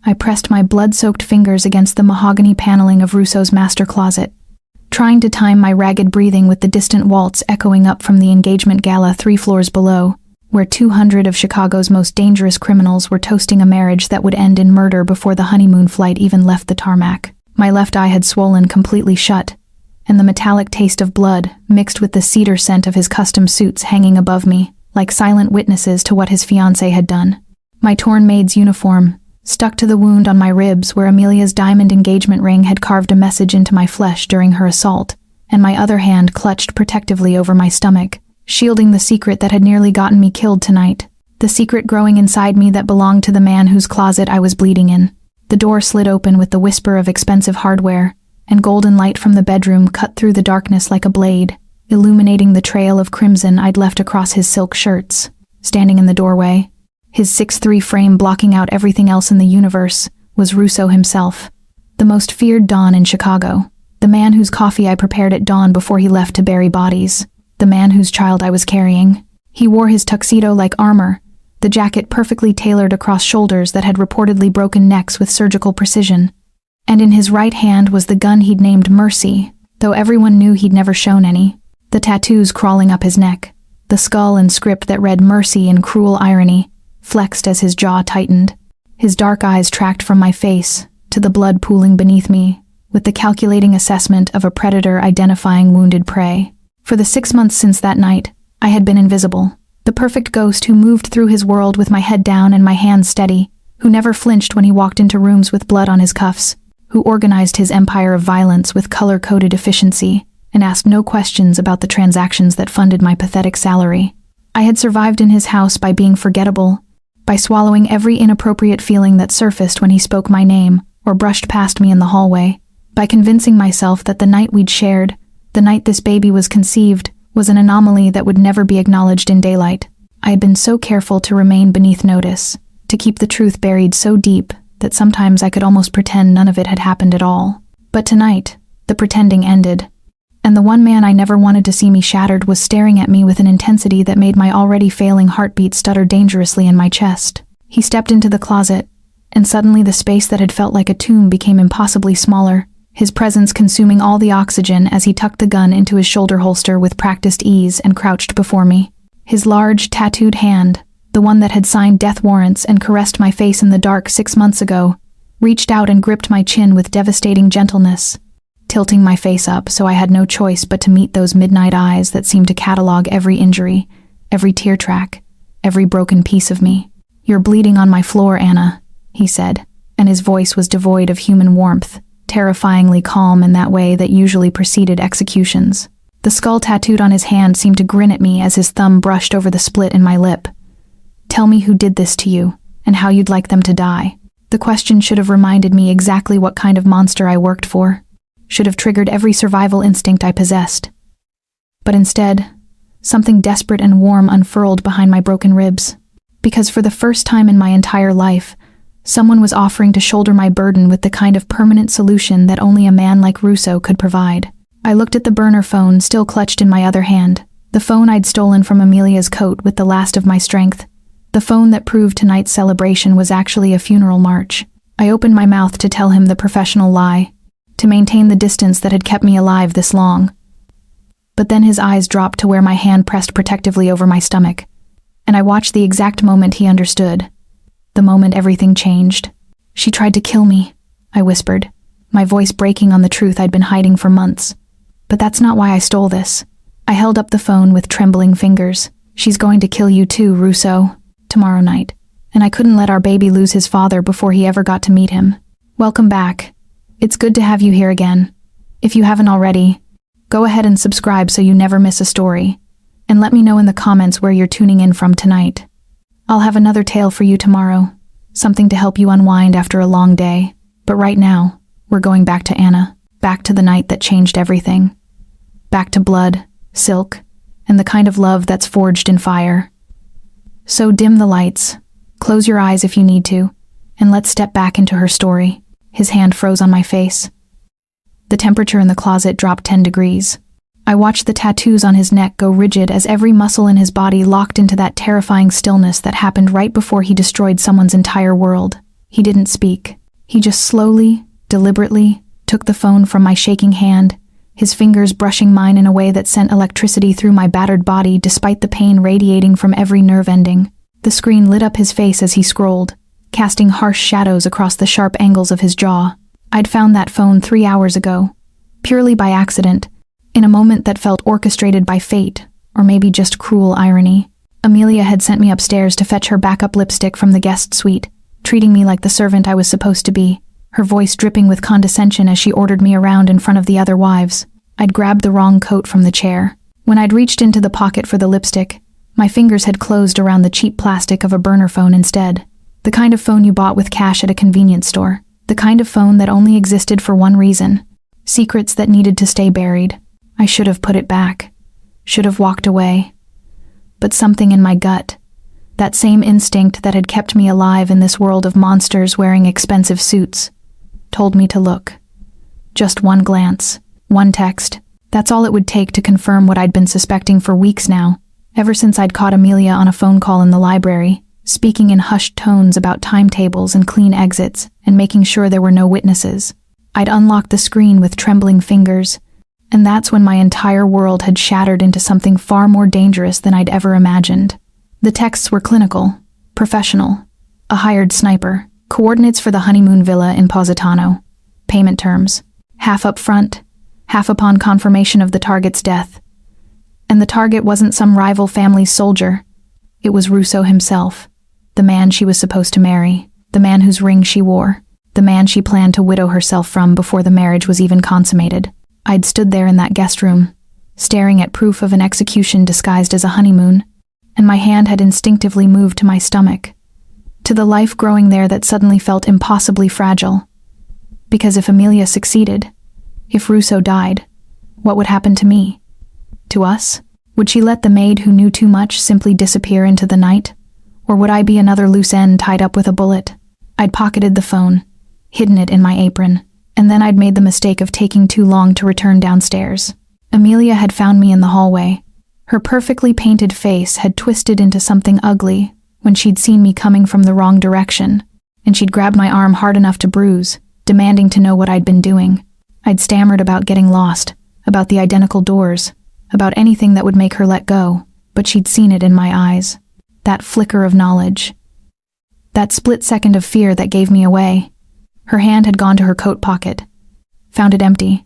I pressed my blood-soaked fingers against the mahogany paneling of Rousseau's master closet, trying to time my ragged breathing with the distant waltz echoing up from the engagement gala 3 floors below, where 200 of Chicago's most dangerous criminals were toasting a marriage that would end in murder before the honeymoon flight even left the tarmac. My left eye had swollen completely shut, and the metallic taste of blood, mixed with the cedar scent of his custom suits hanging above me, like silent witnesses to what his fiancée had done. My torn maid's uniform, stuck to the wound on my ribs where Amelia's diamond engagement ring had carved a message into my flesh during her assault, and my other hand clutched protectively over my stomach, shielding the secret that had nearly gotten me killed tonight, the secret growing inside me that belonged to the man whose closet I was bleeding in. The door slid open with the whisper of expensive hardware, and golden light from the bedroom cut through the darkness like a blade, illuminating the trail of crimson I'd left across his silk shirts. Standing in the doorway, his 6'3" frame blocking out everything else in the universe, was Rousseau himself, the most feared Don in Chicago, the man whose coffee I prepared at dawn before he left to bury bodies, the man whose child I was carrying. He wore his tuxedo like armor, the jacket perfectly tailored across shoulders that had reportedly broken necks with surgical precision. And in his right hand was the gun he'd named Mercy, though everyone knew he'd never shown any. The tattoos crawling up his neck, the skull and script that read Mercy in cruel irony, flexed as his jaw tightened. His dark eyes tracked from my face to the blood pooling beneath me, with the calculating assessment of a predator identifying wounded prey. For the 6 months since that night, I had been invisible, the perfect ghost who moved through his world with my head down and my hands steady, who never flinched when he walked into rooms with blood on his cuffs, who organized his empire of violence with color-coded efficiency, and asked no questions about the transactions that funded my pathetic salary. I had survived in his house by being forgettable, by swallowing every inappropriate feeling that surfaced when he spoke my name or brushed past me in the hallway, by convincing myself that the night we'd shared, the night this baby was conceived, was an anomaly that would never be acknowledged in daylight. I had been so careful to remain beneath notice, to keep the truth buried so deep that sometimes I could almost pretend none of it had happened at all. But tonight, the pretending ended, and the one man I never wanted to see me shattered was staring at me with an intensity that made my already failing heartbeat stutter dangerously in my chest. He stepped into the closet, and suddenly the space that had felt like a tomb became impossibly smaller, his presence consuming all the oxygen as he tucked the gun into his shoulder holster with practiced ease and crouched before me. His large, tattooed hand, the one that had signed death warrants and caressed my face in the dark 6 months ago, reached out and gripped my chin with devastating gentleness, tilting my face up so I had no choice but to meet those midnight eyes that seemed to catalog every injury, every tear track, every broken piece of me. "You're bleeding on my floor, Anna," he said, and his voice was devoid of human warmth, terrifyingly calm in that way that usually preceded executions. The skull tattooed on his hand seemed to grin at me as his thumb brushed over the split in my lip. "Tell me who did this to you, and how you'd like them to die." The question should have reminded me exactly what kind of monster I worked for, should have triggered every survival instinct I possessed. But instead, something desperate and warm unfurled behind my broken ribs, because for the first time in my entire life, someone was offering to shoulder my burden with the kind of permanent solution that only a man like Rousseau could provide. I looked at the burner phone still clutched in my other hand, the phone I'd stolen from Amelia's coat with the last of my strength, the phone that proved tonight's celebration was actually a funeral march. I opened my mouth to tell him the professional lie, to maintain the distance that had kept me alive this long. But then his eyes dropped to where my hand pressed protectively over my stomach, and I watched the exact moment he understood, the moment everything changed. "She tried to kill me," I whispered, my voice breaking on the truth I'd been hiding for months. "But that's not why I stole this." I held up the phone with trembling fingers. "She's going to kill you too, Rousseau, tomorrow night. And I couldn't let our baby lose his father before he ever got to meet him. Welcome back. It's good to have you here again. If you haven't already, go ahead and subscribe so you never miss a story. And let me know in the comments where you're tuning in from tonight. I'll have another tale for you tomorrow, something to help you unwind after a long day. But right now, we're going back to Anna, back to the night that changed everything. Back to blood, silk, and the kind of love that's forged in fire. So dim the lights, close your eyes if you need to, and let's step back into her story." His hand froze on my face. The temperature in the closet dropped 10 degrees. I watched the tattoos on his neck go rigid as every muscle in his body locked into that terrifying stillness that happened right before he destroyed someone's entire world. He didn't speak. He just slowly, deliberately, took the phone from my shaking hand, his fingers brushing mine in a way that sent electricity through my battered body despite the pain radiating from every nerve ending. The screen lit up his face as he scrolled, casting harsh shadows across the sharp angles of his jaw. I'd found that phone 3 hours ago, purely by accident, in a moment that felt orchestrated by fate, or maybe just cruel irony. Amelia had sent me upstairs to fetch her backup lipstick from the guest suite, treating me like the servant I was supposed to be, her voice dripping with condescension as she ordered me around in front of the other wives. I'd grabbed the wrong coat from the chair. When I'd reached into the pocket for the lipstick, my fingers had closed around the cheap plastic of a burner phone instead. The kind of phone you bought with cash at a convenience store. The kind of phone that only existed for one reason. Secrets that needed to stay buried. I should have put it back. Should have walked away. But something in my gut, that same instinct that had kept me alive in this world of monsters wearing expensive suits, told me to look. Just one glance, one text. That's all it would take to confirm what I'd been suspecting for weeks now, ever since I'd caught Amelia on a phone call in the library, speaking in hushed tones about timetables and clean exits, and making sure there were no witnesses. I'd unlocked the screen with trembling fingers, and that's when my entire world had shattered into something far more dangerous than I'd ever imagined. The texts were clinical, professional, a hired sniper, coordinates for the honeymoon villa in Positano, payment terms, half up front, half upon confirmation of the target's death. And the target wasn't some rival family's soldier. It was Russo himself, the man she was supposed to marry, the man whose ring she wore, the man she planned to widow herself from before the marriage was even consummated. I'd stood there in that guest room, staring at proof of an execution disguised as a honeymoon, and my hand had instinctively moved to my stomach, to the life growing there that suddenly felt impossibly fragile. Because if Amelia succeeded, if Russo died, what would happen to me? To us? Would she let the maid who knew too much simply disappear into the night? Or would I be another loose end tied up with a bullet? I'd pocketed the phone, hidden it in my apron, and then I'd made the mistake of taking too long to return downstairs. Amelia had found me in the hallway. Her perfectly painted face had twisted into something ugly when she'd seen me coming from the wrong direction, and she'd grabbed my arm hard enough to bruise, demanding to know what I'd been doing. I'd stammered about getting lost, about the identical doors, about anything that would make her let go, but she'd seen it in my eyes. That flicker of knowledge. That split second of fear that gave me away. Her hand had gone to her coat pocket, found it empty,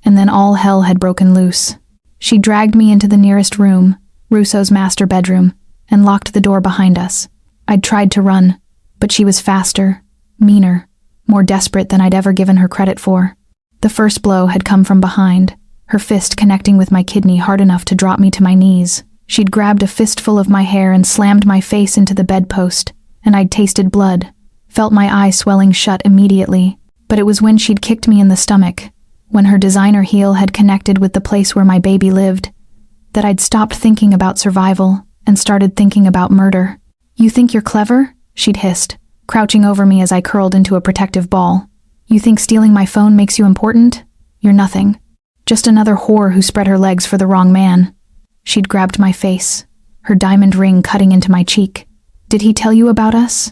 and then all hell had broken loose. She dragged me into the nearest room, Russo's master bedroom, and locked the door behind us. I'd tried to run, but she was faster, meaner, more desperate than I'd ever given her credit for. The first blow had come from behind, her fist connecting with my kidney hard enough to drop me to my knees. She'd grabbed a fistful of my hair and slammed my face into the bedpost, and I'd tasted blood, felt my eye swelling shut immediately. But it was when she'd kicked me in the stomach, when her designer heel had connected with the place where my baby lived, that I'd stopped thinking about survival and started thinking about murder. "You think you're clever?" she'd hissed, crouching over me as I curled into a protective ball. "You think stealing my phone makes you important? You're nothing. Just another whore who spread her legs for the wrong man." She'd grabbed my face, her diamond ring cutting into my cheek. "Did he tell you about us?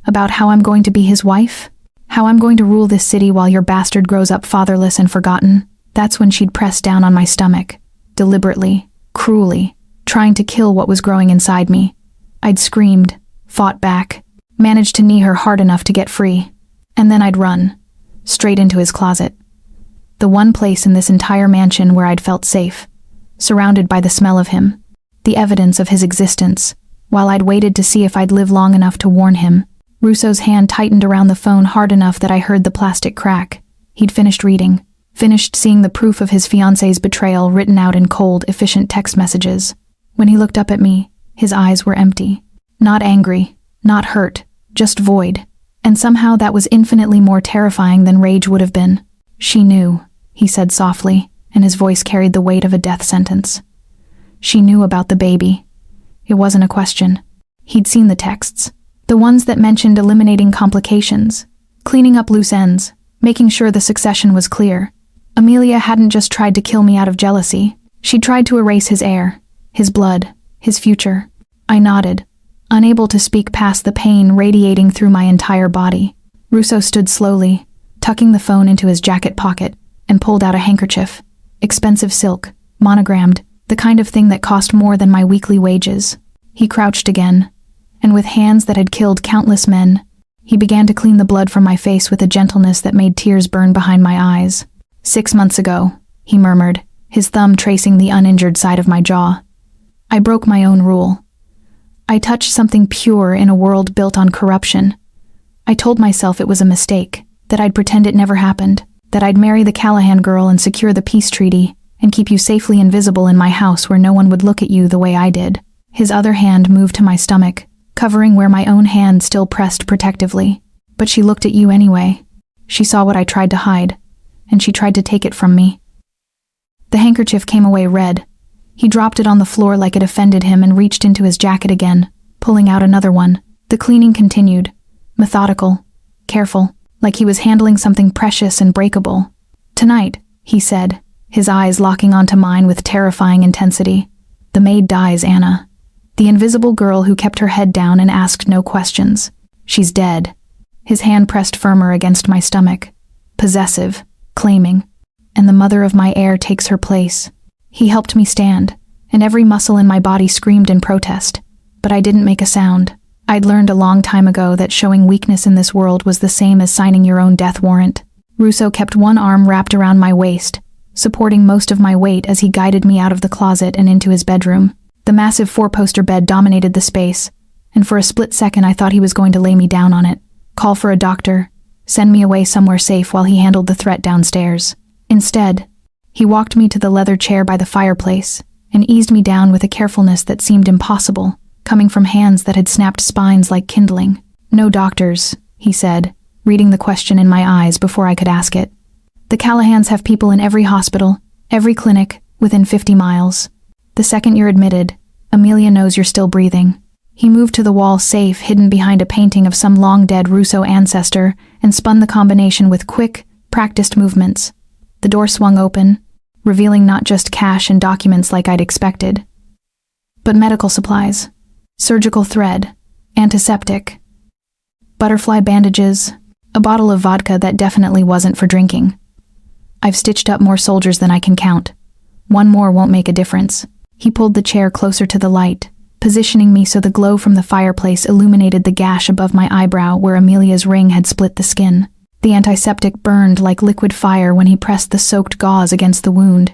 About how I'm going to be his wife? How I'm going to rule this city while your bastard grows up fatherless and forgotten?" That's when she'd pressed down on my stomach, deliberately, cruelly, trying to kill what was growing inside me. I'd screamed, fought back, managed to knee her hard enough to get free, and then I'd run, straight into his closet. The one place in this entire mansion where I'd felt safe, surrounded by the smell of him, the evidence of his existence, while I'd waited to see if I'd live long enough to warn him. Russo's hand tightened around the phone hard enough that I heard the plastic crack. He'd finished reading, finished seeing the proof of his fiancée's betrayal written out in cold, efficient text messages. When he looked up at me, his eyes were empty. Not angry, not hurt, just void. And somehow that was infinitely more terrifying than rage would have been. "She knew," he said softly, and his voice carried the weight of a death sentence. "She knew about the baby. It wasn't a question." He'd seen the texts. The ones that mentioned eliminating complications, cleaning up loose ends, making sure the succession was clear. Amelia hadn't just tried to kill me out of jealousy. She'd tried to erase his heir, his blood, his future. I nodded, unable to speak past the pain radiating through my entire body. Russo stood slowly, tucking the phone into his jacket pocket, and pulled out a handkerchief. Expensive silk, monogrammed, the kind of thing that cost more than my weekly wages. He crouched again, and with hands that had killed countless men, he began to clean the blood from my face with a gentleness that made tears burn behind my eyes. 6 months ago, he murmured, his thumb tracing the uninjured side of my jaw. I broke my own rule. I touched something pure in a world built on corruption. I told myself it was a mistake, that I'd pretend it never happened, that I'd marry the Callahan girl and secure the peace treaty, and keep you safely invisible in my house where no one would look at you the way I did. His other hand moved to my stomach, covering where my own hand still pressed protectively. But she looked at you anyway. She saw what I tried to hide, and she tried to take it from me. The handkerchief came away red. He dropped it on the floor like it offended him and reached into his jacket again, pulling out another one. The cleaning continued, methodical, careful, like he was handling something precious and breakable. "Tonight," he said, his eyes locking onto mine with terrifying intensity, "the maid dies, Anna. The invisible girl who kept her head down and asked no questions. She's dead." His hand pressed firmer against my stomach, possessive, claiming, "And the mother of my heir takes her place." He helped me stand, and every muscle in my body screamed in protest, but I didn't make a sound. I'd learned a long time ago that showing weakness in this world was the same as signing your own death warrant. Russo kept one arm wrapped around my waist, supporting most of my weight as he guided me out of the closet and into his bedroom. The massive 4-poster bed dominated the space, and for a split second I thought he was going to lay me down on it, call for a doctor, send me away somewhere safe while he handled the threat downstairs. Instead, he walked me to the leather chair by the fireplace and eased me down with a carefulness that seemed impossible, coming from hands that had snapped spines like kindling. "No doctors," he said, reading the question in my eyes before I could ask it. "The Callahans have people in every hospital, every clinic, within 50 miles. The second you're admitted, Amelia knows you're still breathing." He moved to the wall safe hidden behind a painting of some long-dead Russo ancestor and spun the combination with quick, practiced movements. The door swung open, revealing not just cash and documents like I'd expected, but medical supplies, surgical thread, antiseptic, butterfly bandages, a bottle of vodka that definitely wasn't for drinking. "I've stitched up more soldiers than I can count. One more won't make a difference." He pulled the chair closer to the light, positioning me so the glow from the fireplace illuminated the gash above my eyebrow where Amelia's ring had split the skin. The antiseptic burned like liquid fire when he pressed the soaked gauze against the wound,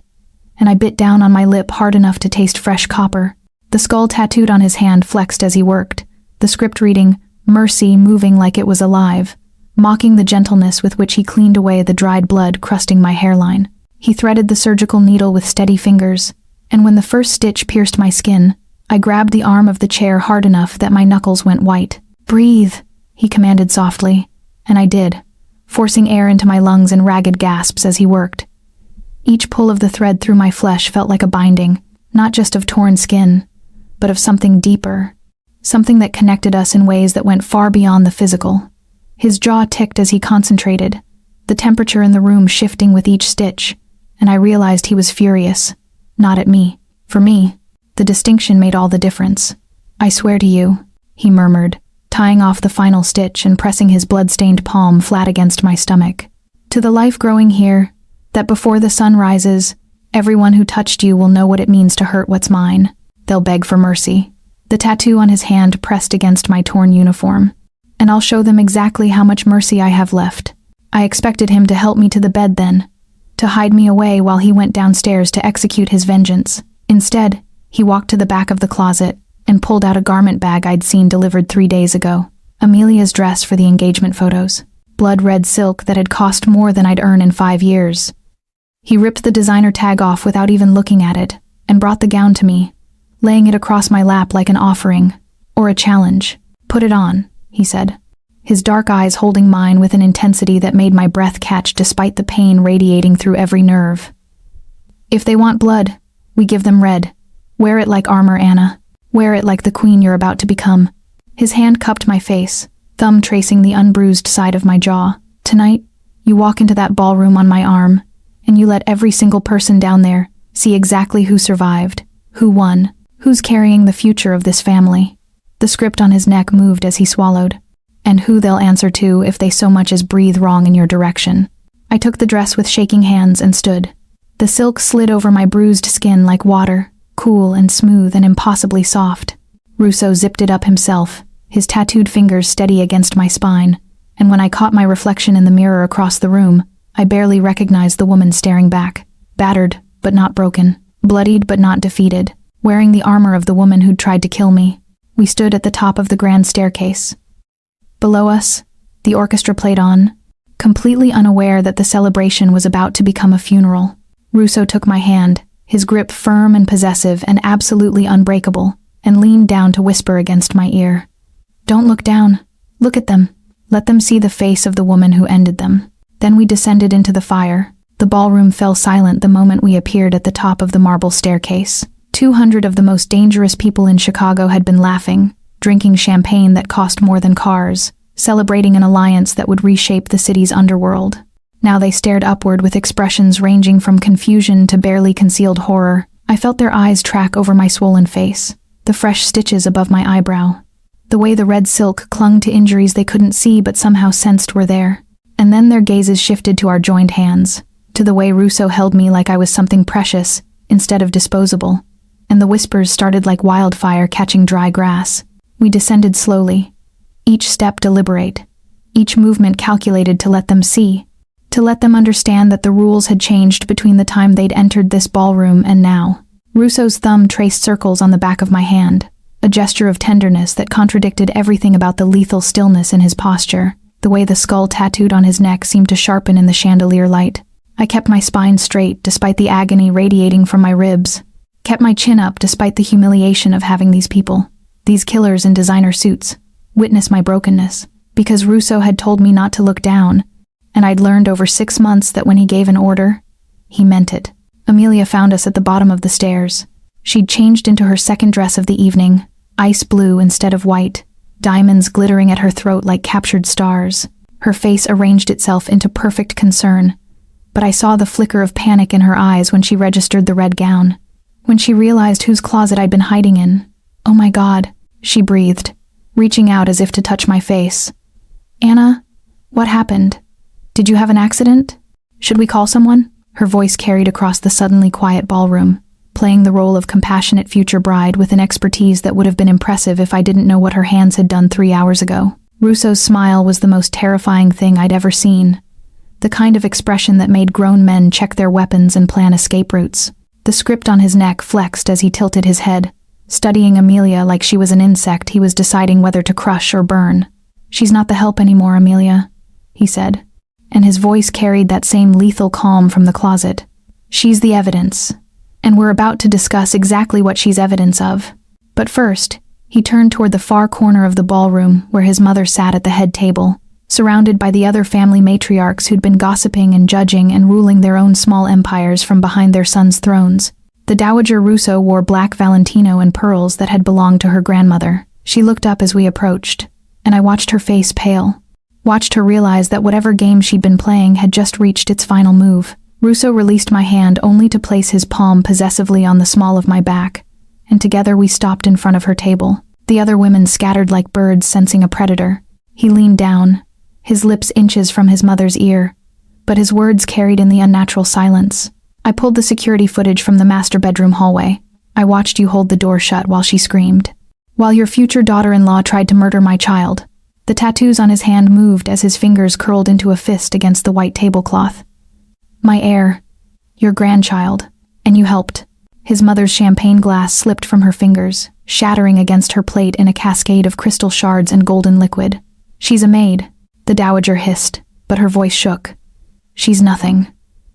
and I bit down on my lip hard enough to taste fresh copper. The skull tattooed on his hand flexed as he worked, the script reading, "Mercy," moving like it was alive, mocking the gentleness with which he cleaned away the dried blood crusting my hairline. He threaded the surgical needle with steady fingers, and when the first stitch pierced my skin, I grabbed the arm of the chair hard enough that my knuckles went white. "Breathe," he commanded softly, and I did, forcing air into my lungs in ragged gasps as he worked. Each pull of the thread through my flesh felt like a binding, not just of torn skin, but of something deeper, something that connected us in ways that went far beyond the physical. His jaw ticked as he concentrated, the temperature in the room shifting with each stitch, and I realized he was furious. Not at me. For me, the distinction made all the difference. "I swear to you," he murmured, tying off the final stitch and pressing his blood-stained palm flat against my stomach. "To the life growing here, that before the sun rises, everyone who touched you will know what it means to hurt what's mine. They'll beg for mercy." The tattoo on his hand pressed against my torn uniform. "And I'll show them exactly how much mercy I have left." I expected him to help me to the bed then, to hide me away while he went downstairs to execute his vengeance. Instead, he walked to the back of the closet and pulled out a garment bag I'd seen delivered 3 days ago. Amelia's dress for the engagement photos. Blood-red silk that had cost more than I'd earn in 5 years. He ripped the designer tag off without even looking at it and brought the gown to me, laying it across my lap like an offering, or a challenge. "Put it on," he said, his dark eyes holding mine with an intensity that made my breath catch despite the pain radiating through every nerve. "If they want blood, we give them red. Wear it like armor, Anna. Wear it like the queen you're about to become." His hand cupped my face, thumb tracing the unbruised side of my jaw. "Tonight, you walk into that ballroom on my arm, and you let every single person down there see exactly who survived, who won, who's carrying the future of this family." The script on his neck moved as he swallowed. And who they'll answer to if they so much as breathe wrong in your direction. I took the dress with shaking hands and stood. The silk slid over my bruised skin like water, cool and smooth and impossibly soft. Russo zipped it up himself, his tattooed fingers steady against my spine, and when I caught my reflection in the mirror across the room, I barely recognized the woman staring back, battered but not broken, bloodied but not defeated, wearing the armor of the woman who'd tried to kill me. We stood at the top of the grand staircase. Below us, the orchestra played on, completely unaware that the celebration was about to become a funeral. Russo took my hand, his grip firm and possessive and absolutely unbreakable, and leaned down to whisper against my ear. "Don't look down. Look at them. Let them see the face of the woman who ended them." Then we descended into the fire. The ballroom fell silent the moment we appeared at the top of the marble staircase. 200 of the most dangerous people in Chicago had been laughing, drinking champagne that cost more than cars, celebrating an alliance that would reshape the city's underworld. Now they stared upward with expressions ranging from confusion to barely concealed horror. I felt their eyes track over my swollen face, the fresh stitches above my eyebrow, the way the red silk clung to injuries they couldn't see but somehow sensed were there. And then their gazes shifted to our joined hands, to the way Russo held me like I was something precious instead of disposable, and the whispers started like wildfire catching dry grass. We descended slowly, each step deliberate, each movement calculated to let them see, to let them understand that the rules had changed between the time they'd entered this ballroom and now. Russo's thumb traced circles on the back of my hand, a gesture of tenderness that contradicted everything about the lethal stillness in his posture. The way the skull tattooed on his neck seemed to sharpen in the chandelier light. I kept my spine straight despite the agony radiating from my ribs, kept my chin up despite the humiliation of having these people, these killers in designer suits, witness my brokenness, because Russo had told me not to look down, and I'd learned over 6 months that when he gave an order, he meant it. Amelia found us at the bottom of the stairs. She'd changed into her second dress of the evening, ice blue instead of white, diamonds glittering at her throat like captured stars. Her face arranged itself into perfect concern, but I saw the flicker of panic in her eyes when she registered the red gown, when she realized whose closet I'd been hiding in. "Oh my God," she breathed, reaching out as if to touch my face. "Anna, what happened? Did you have an accident? Should we call someone?" Her voice carried across the suddenly quiet ballroom, playing the role of compassionate future bride with an expertise that would have been impressive if I didn't know what her hands had done 3 hours ago. Russo's smile was the most terrifying thing I'd ever seen, the kind of expression that made grown men check their weapons and plan escape routes. The script on his neck flexed as he tilted his head, studying Amelia like she was an insect he was deciding whether to crush or burn. "She's not the help anymore, Amelia," he said, and his voice carried that same lethal calm from the closet. "She's the evidence, and we're about to discuss exactly what she's evidence of. But first," he turned toward the far corner of the ballroom where his mother sat at the head table, surrounded by the other family matriarchs who'd been gossiping and judging and ruling their own small empires from behind their sons' thrones. The Dowager Russo wore black Valentino and pearls that had belonged to her grandmother. She looked up as we approached, and I watched her face pale, watched her realize that whatever game she'd been playing had just reached its final move. Russo released my hand only to place his palm possessively on the small of my back, and together we stopped in front of her table. The other women scattered like birds sensing a predator. He leaned down, his lips inches from his mother's ear, but his words carried in the unnatural silence. "I pulled the security footage from the master bedroom hallway. I watched you hold the door shut while she screamed, while your future daughter-in-law tried to murder my child." The tattoos on his hand moved as his fingers curled into a fist against the white tablecloth. "My heir, your grandchild, and you helped." His mother's champagne glass slipped from her fingers, shattering against her plate in a cascade of crystal shards and golden liquid. "She's a maid," the dowager hissed, but her voice shook. "She's nothing.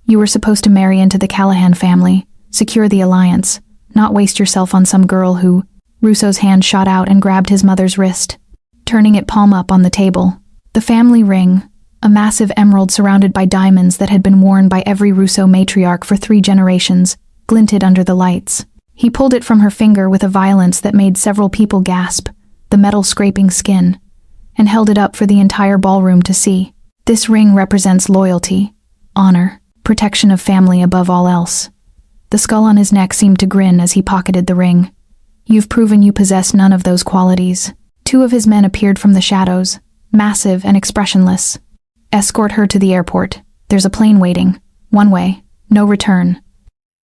You were supposed to marry into the Callahan family, secure the alliance, not waste yourself on some girl who—" Russo's hand shot out and grabbed his mother's wrist, turning it palm up on the table. The family ring, a massive emerald surrounded by diamonds that had been worn by every Russo matriarch for 3 generations, glinted under the lights. He pulled it from her finger with a violence that made several people gasp, the metal scraping skin, and held it up for the entire ballroom to see. "This ring represents loyalty, honor, protection of family above all else." The skull on his neck seemed to grin as he pocketed the ring. "You've proven you possess none of those qualities. Two of his men appeared from the shadows, massive and expressionless. Escort her to the airport. There's a plane waiting. One way, no return.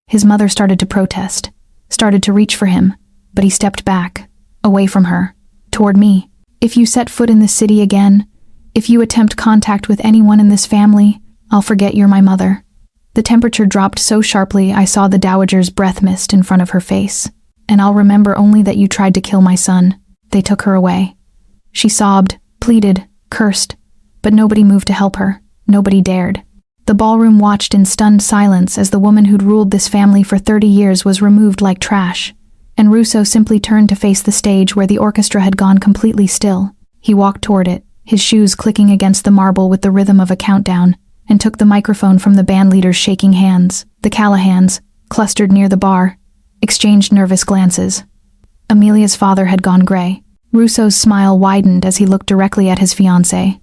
His mother started to protest, started to reach for him, but he stepped back, away from her, toward me. If you set foot in this city again, if you attempt contact with anyone in this family, I'll forget you're my mother. The temperature dropped so sharply I saw the dowager's breath mist in front of her face. And I'll remember only that you tried to kill my son. They took her away. She sobbed, pleaded, cursed, but nobody moved to help her. Nobody dared. The ballroom watched in stunned silence as the woman who'd ruled this family for 30 years was removed like trash, and Russo simply turned to face the stage where the orchestra had gone completely still. He walked toward it, his shoes clicking against the marble with the rhythm of a countdown, and took the microphone from the bandleader's shaking hands. The Callahans, clustered near the bar, exchanged nervous glances. Amelia's father had gone gray. Russo's smile widened as he looked directly at his fiancée.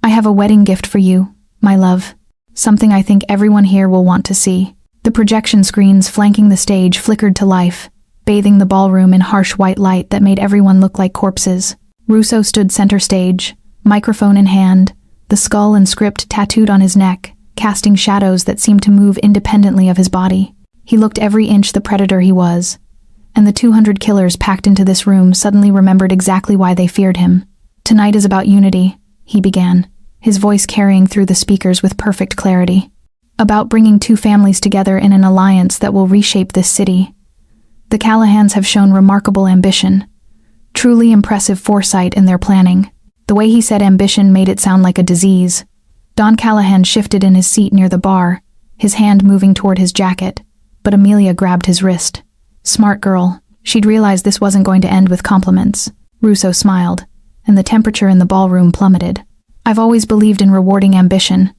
I have a wedding gift for you, my love. Something I think everyone here will want to see. The projection screens flanking the stage flickered to life, bathing the ballroom in harsh white light that made everyone look like corpses. Russo stood center stage, microphone in hand, the skull and script tattooed on his neck, casting shadows that seemed to move independently of his body. He looked every inch the predator he was, and the 200 killers packed into this room suddenly remembered exactly why they feared him. Tonight is about unity, he began, his voice carrying through the speakers with perfect clarity. About bringing two families together in an alliance that will reshape this city. The Callahans have shown remarkable ambition, truly impressive foresight in their planning. The way he said ambition made it sound like a disease. Don Callahan shifted in his seat near the bar, his hand moving toward his jacket, but Amelia grabbed his wrist. Smart girl. She'd realized this wasn't going to end with compliments. Russo smiled, and the temperature in the ballroom plummeted. I've always believed in rewarding ambition,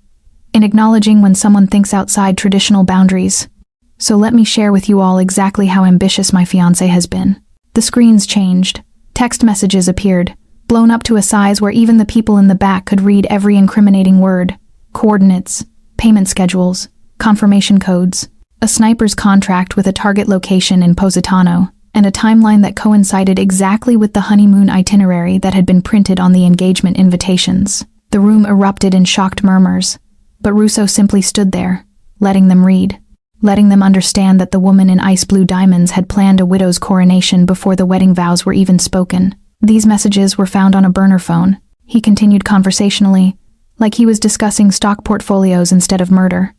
in acknowledging when someone thinks outside traditional boundaries. So let me share with you all exactly how ambitious my fiancé has been. The screens changed. Text messages appeared, blown up to a size where even the people in the back could read every incriminating word. Coordinates, payment schedules, confirmation codes, a sniper's contract with a target location in Positano, and a timeline that coincided exactly with the honeymoon itinerary that had been printed on the engagement invitations. The room erupted in shocked murmurs, but Russo simply stood there, letting them read, letting them understand that the woman in ice blue diamonds had planned a widow's coronation before the wedding vows were even spoken. These messages were found on a burner phone. He continued conversationally, like he was discussing stock portfolios instead of murder.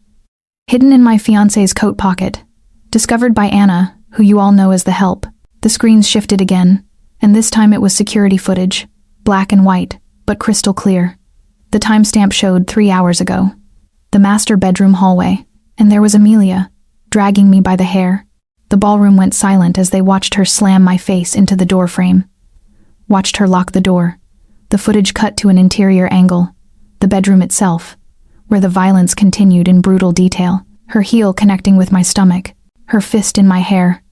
Hidden in my fiancé's coat pocket. Discovered by Anna, who you all know as the Help. The screens shifted again, and this time it was security footage, black and white, but crystal clear. The timestamp showed 3 hours ago. The master bedroom hallway, and there was Amelia, dragging me by the hair. The ballroom went silent as they watched her slam my face into the door frame. Watched her lock the door. The footage cut to an interior angle, the bedroom itself, where the violence continued in brutal detail, her heel connecting with my stomach, her fist in my hair,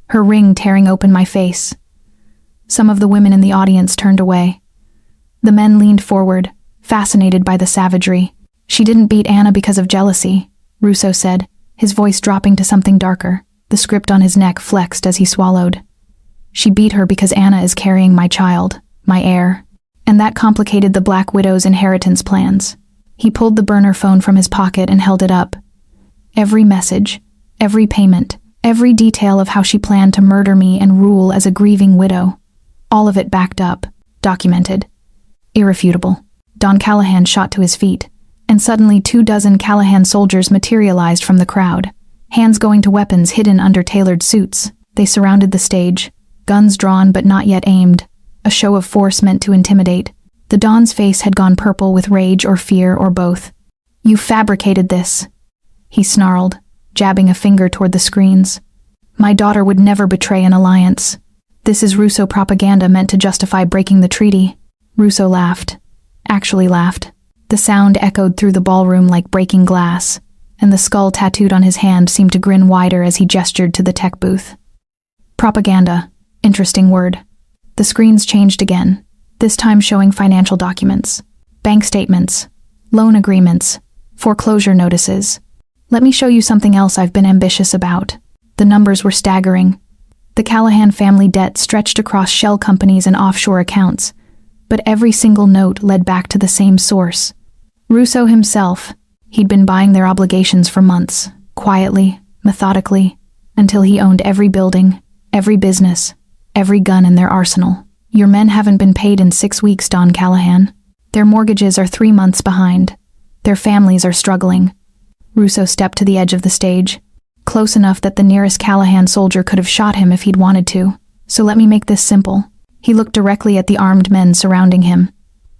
her ring tearing open my face. Some of the women in the audience turned away. The men leaned forward, fascinated by the savagery. She didn't beat Anna because of jealousy, Russo said, his voice dropping to something darker. The script on his neck flexed as he swallowed. She beat her because Anna is carrying my child, my heir, and that complicated the Black Widow's inheritance plans. He pulled the burner phone from his pocket and held it up. Every message, every payment, every detail of how she planned to murder me and rule as a grieving widow. All of it backed up, documented, irrefutable. Don Callahan shot to his feet, and suddenly 24 Callahan soldiers materialized from the crowd, hands going to weapons hidden under tailored suits. They surrounded the stage, guns drawn but not yet aimed, a show of force meant to intimidate. The Don's face had gone purple with rage or fear or both. You fabricated this, he snarled, jabbing a finger toward the screens. My daughter would never betray an alliance. This is Russo propaganda meant to justify breaking the treaty. Russo laughed. Actually laughed. The sound echoed through the ballroom like breaking glass, and the skull tattooed on his hand seemed to grin wider as he gestured to the tech booth. Propaganda. Interesting word. The screens changed again, this time showing financial documents, bank statements, loan agreements, foreclosure notices. Let me show you something else I've been ambitious about. The numbers were staggering. The Callahan family debt stretched across shell companies and offshore accounts, but every single note led back to the same source. Russo himself. He'd been buying their obligations for months, quietly, methodically, until he owned every building, every business, every gun in their arsenal. Your men haven't been paid in 6 weeks, Don Callahan. Their mortgages are 3 months behind. Their families are struggling. Russo stepped to the edge of the stage, close enough that the nearest Callahan soldier could have shot him if he'd wanted to. So let me make this simple. He looked directly at the armed men surrounding him.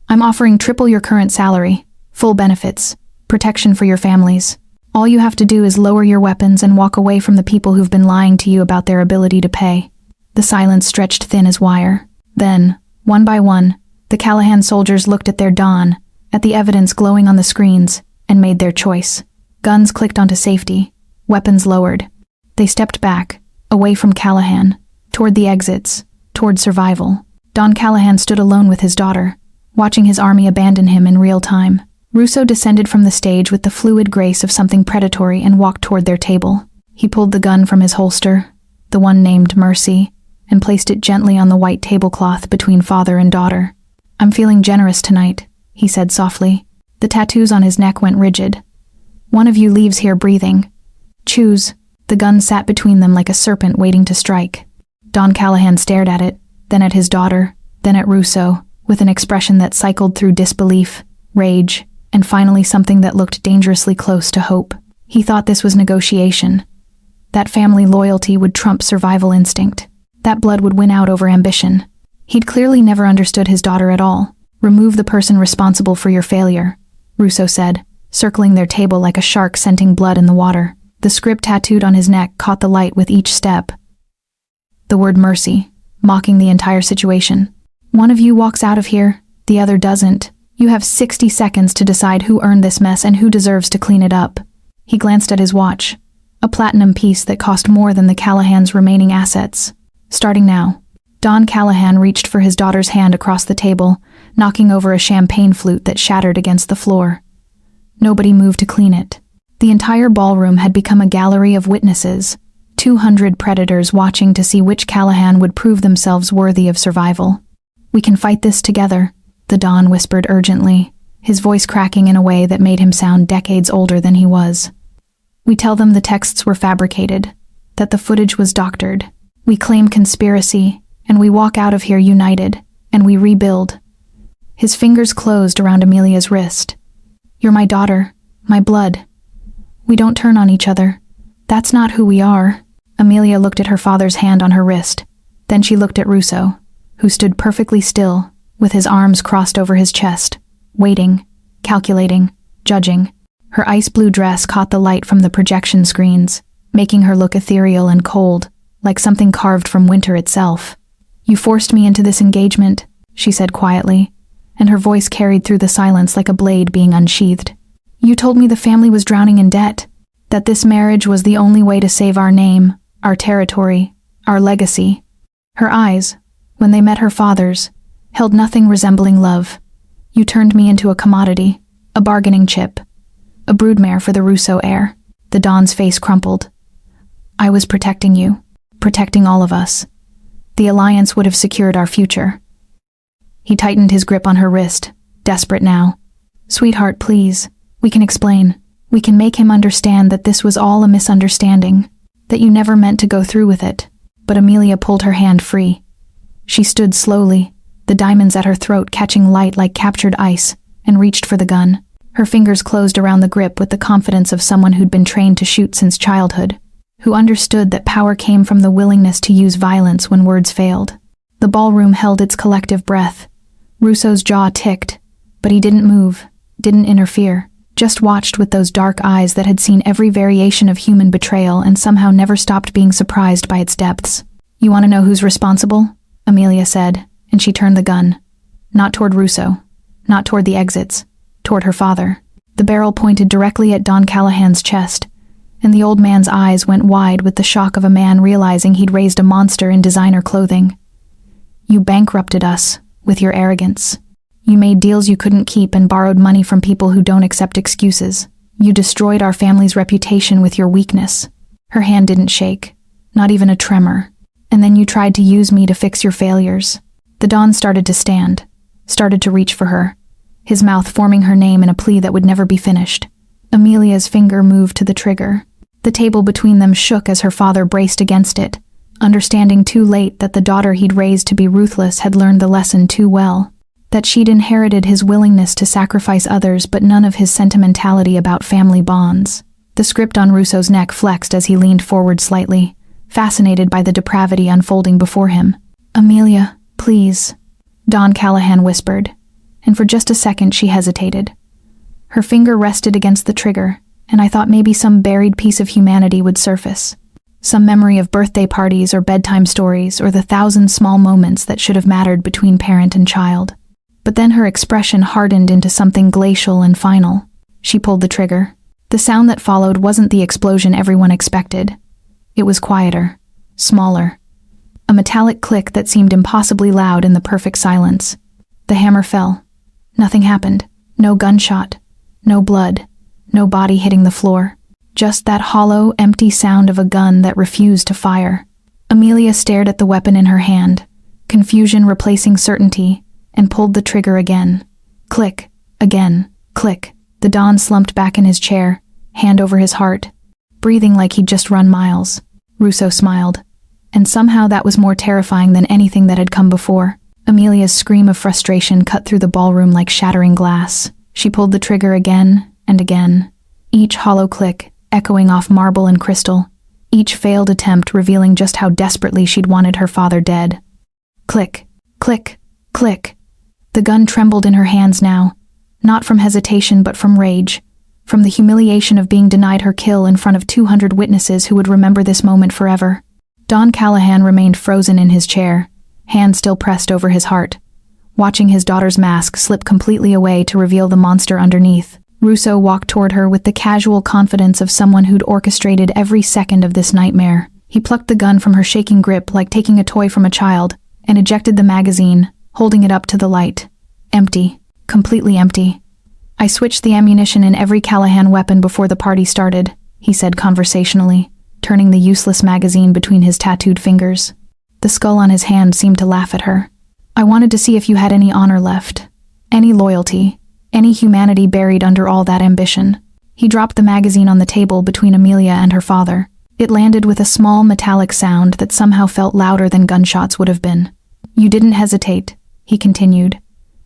I'm offering triple your current salary, full benefits, protection for your families. All you have to do is lower your weapons and walk away from the people who've been lying to you about their ability to pay. The silence stretched thin as wire. Then, one by one, the Callahan soldiers looked at their Don, at the evidence glowing on the screens, and made their choice. Guns clicked onto safety, weapons lowered. They stepped back, away from Callahan, toward the exits, toward survival. Don Callahan stood alone with his daughter, watching his army abandon him in real time. Russo descended from the stage with the fluid grace of something predatory and walked toward their table. He pulled the gun from his holster, the one named Mercy, and placed it gently on the white tablecloth between father and daughter. I'm feeling generous tonight, he said softly. The tattoos on his neck went rigid. One of you leaves here breathing. Choose. The gun sat between them like a serpent waiting to strike. Don Callahan stared at it, then at his daughter, then at Russo, with an expression that cycled through disbelief, rage, and finally something that looked dangerously close to hope. He thought this was negotiation. That family loyalty would trump survival instinct. That blood would win out over ambition. He'd clearly never understood his daughter at all. Remove the person responsible for your failure, Russo said, circling their table like a shark scenting blood in the water. The script tattooed on his neck caught the light with each step. The word mercy, mocking the entire situation. One of you walks out of here, the other doesn't. You have 60 seconds to decide who earned this mess and who deserves to clean it up. He glanced at his watch, a platinum piece that cost more than the Callahan's remaining assets. Starting now. Don Callahan reached for his daughter's hand across the table, knocking over a champagne flute that shattered against the floor. Nobody moved to clean it. The entire ballroom had become a gallery of witnesses, 200 predators watching to see which Callahan would prove themselves worthy of survival. We can fight this together, the Don whispered urgently, his voice cracking in a way that made him sound decades older than he was. We tell them the texts were fabricated, that the footage was doctored. We claim conspiracy, and we walk out of here united, and we rebuild. His fingers closed around Amelia's wrist. You're my daughter, my blood. We don't turn on each other. That's not who we are. Amelia looked at her father's hand on her wrist. Then she looked at Russo, who stood perfectly still, with his arms crossed over his chest, waiting, calculating, judging. Her ice blue dress caught the light from the projection screens, making her look ethereal and cold, like something carved from winter itself. You forced me into this engagement, she said quietly, and her voice carried through the silence like a blade being unsheathed. You told me the family was drowning in debt, that this marriage was the only way to save our name, our territory, our legacy. Her eyes, when they met her father's, held nothing resembling love. You turned me into a commodity, a bargaining chip, a broodmare for the Russo heir. The Don's face crumpled. I was protecting you, protecting all of us. The alliance would have secured our future. He tightened his grip on her wrist, desperate now. Sweetheart, please. We can explain. We can make him understand that this was all a misunderstanding, that you never meant to go through with it. But Amelia pulled her hand free. She stood slowly, the diamonds at her throat catching light like captured ice, and reached for the gun. Her fingers closed around the grip with the confidence of someone who'd been trained to shoot since childhood, who understood that power came from the willingness to use violence when words failed. The ballroom held its collective breath. Russo's jaw ticked, but he didn't move, didn't interfere, just watched with those dark eyes that had seen every variation of human betrayal and somehow never stopped being surprised by its depths. You want to know who's responsible? Amelia said, and she turned the gun. Not toward Russo, not toward the exits, toward her father. The barrel pointed directly at Don Callahan's chest, and the old man's eyes went wide with the shock of a man realizing he'd raised a monster in designer clothing. You bankrupted us with your arrogance. You made deals you couldn't keep and borrowed money from people who don't accept excuses. You destroyed our family's reputation with your weakness. Her hand didn't shake, not even a tremor. And then you tried to use me to fix your failures. The Don started to stand, started to reach for her, his mouth forming her name in a plea that would never be finished. Amelia's finger moved to the trigger. The table between them shook as her father braced against it, understanding too late that the daughter he'd raised to be ruthless had learned the lesson too well, that she'd inherited his willingness to sacrifice others but none of his sentimentality about family bonds. The script on Russo's neck flexed as he leaned forward slightly, fascinated by the depravity unfolding before him. "Amelia, please," Don Callahan whispered, and for just a second she hesitated. Her finger rested against the trigger, and I thought maybe some buried piece of humanity would surface. Some memory of birthday parties or bedtime stories or the 1,000 small moments that should have mattered between parent and child. But then her expression hardened into something glacial and final. She pulled the trigger. The sound that followed wasn't the explosion everyone expected. It was quieter, smaller. A metallic click that seemed impossibly loud in the perfect silence. The hammer fell. Nothing happened. No gunshot. No blood. No body hitting the floor. Just that hollow, empty sound of a gun that refused to fire. Amelia stared at the weapon in her hand, confusion replacing certainty, and pulled the trigger again. Click. Again. Click. The Don slumped back in his chair, hand over his heart, breathing like he'd just run miles. Russo smiled. And somehow that was more terrifying than anything that had come before. Amelia's scream of frustration cut through the ballroom like shattering glass. She pulled the trigger again and again, each hollow click echoing off marble and crystal, each failed attempt revealing just how desperately she'd wanted her father dead. Click, click, click. The gun trembled in her hands now, not from hesitation but from rage, from the humiliation of being denied her kill in front of 200 witnesses who would remember this moment forever. Don Callahan remained frozen in his chair, hand still pressed over his heart, watching his daughter's mask slip completely away to reveal the monster underneath. Russo walked toward her with the casual confidence of someone who'd orchestrated every second of this nightmare. He plucked the gun from her shaking grip like taking a toy from a child, and ejected the magazine, holding it up to the light. Empty. Completely empty. "I switched the ammunition in every Callahan weapon before the party started," he said conversationally, turning the useless magazine between his tattooed fingers. The skull on his hand seemed to laugh at her. "I wanted to see if you had any honor left. Any loyalty. Any humanity buried under all that ambition." He dropped the magazine on the table between Amelia and her father. It landed with a small metallic sound that somehow felt louder than gunshots would have been. "You didn't hesitate," he continued,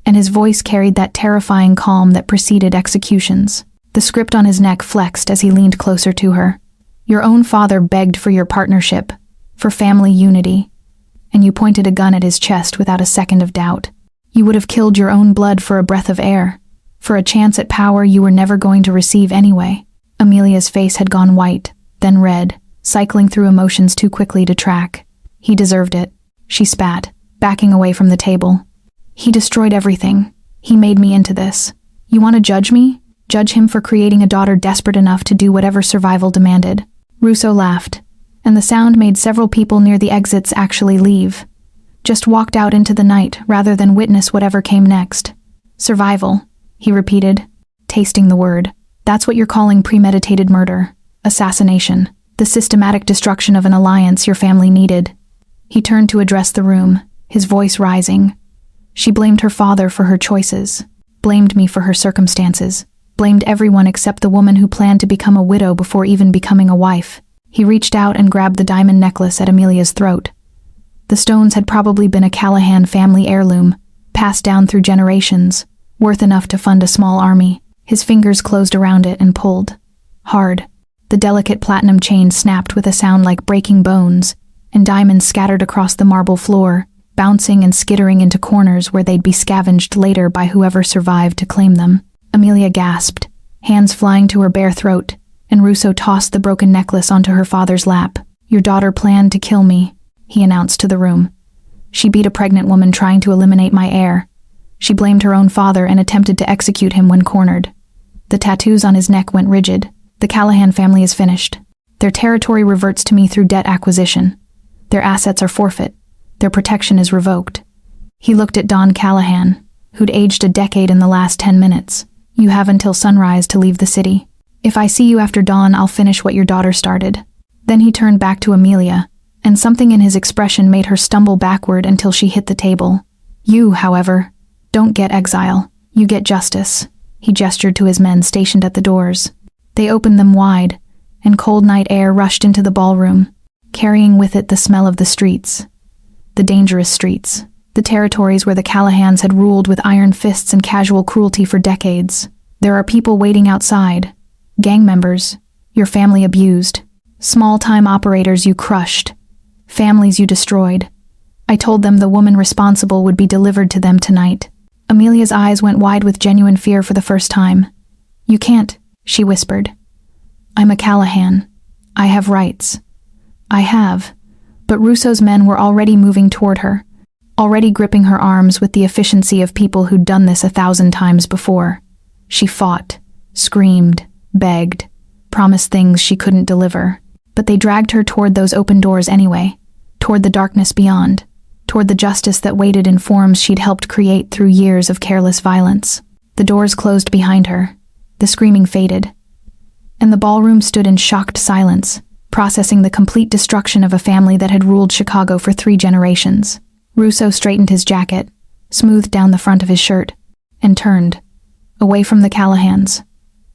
and his voice carried that terrifying calm that preceded executions. The script on his neck flexed as he leaned closer to her. "Your own father begged for your partnership, for family unity, and you pointed a gun at his chest without a second of doubt. You would have killed your own blood for a breath of air, for a chance at power you were never going to receive anyway." Amelia's face had gone white, then red, cycling through emotions too quickly to track. "He deserved it," she spat, backing away from the table. "He destroyed everything. He made me into this. You want to judge me? Judge him for creating a daughter desperate enough to do whatever survival demanded." Russo laughed, and the sound made several people near the exits actually leave. Just walked out into the night rather than witness whatever came next. "Survival," he repeated, tasting the word. "That's what you're calling premeditated murder, assassination, the systematic destruction of an alliance your family needed." He turned to address the room, his voice rising. "She blamed her father for her choices, blamed me for her circumstances, blamed everyone except the woman who planned to become a widow before even becoming a wife." He reached out and grabbed the diamond necklace at Amelia's throat. The stones had probably been a Callahan family heirloom, passed down through generations, worth enough to fund a small army. His fingers closed around it and pulled. Hard. The delicate platinum chain snapped with a sound like breaking bones, and diamonds scattered across the marble floor, bouncing and skittering into corners where they'd be scavenged later by whoever survived to claim them. Amelia gasped, hands flying to her bare throat, and Russo tossed the broken necklace onto her father's lap. "Your daughter planned to kill me," he announced to the room. "She beat a pregnant woman trying to eliminate my heir. She blamed her own father and attempted to execute him when cornered." The tattoos on his neck went rigid. "The Callahan family is finished. Their territory reverts to me through debt acquisition. Their assets are forfeit. Their protection is revoked." He looked at Don Callahan, who'd aged a decade in the last 10 minutes. "You have until sunrise to leave the city. If I see you after dawn, I'll finish what your daughter started." Then he turned back to Amelia, and something in his expression made her stumble backward until she hit the table. You, however, don't get exile. You get justice. He gestured to his men stationed at the doors. They opened them wide, and cold night air rushed into the ballroom, carrying with it the smell of the streets. The dangerous streets. The territories where the Callahans had ruled with iron fists and casual cruelty for decades. There are people waiting outside. Gang members, your family abused. Small-time operators you crushed. Families you destroyed. I told them the woman responsible would be delivered to them tonight. Amelia's eyes went wide with genuine fear for the first time. You can't, she whispered. I'm a Callahan. I have rights. I have. But Russo's men were already moving toward her, already gripping her arms with the efficiency of people who'd done this 1,000 times before. She fought, screamed, begged, promised things she couldn't deliver. But they dragged her toward those open doors anyway, toward the darkness beyond, toward the justice that waited in forms she'd helped create through years of careless violence. The doors closed behind her. The screaming faded. And the ballroom stood in shocked silence, processing the complete destruction of a family that had ruled Chicago for 3 generations. Russo straightened his jacket, smoothed down the front of his shirt, and turned, away from the Callahans,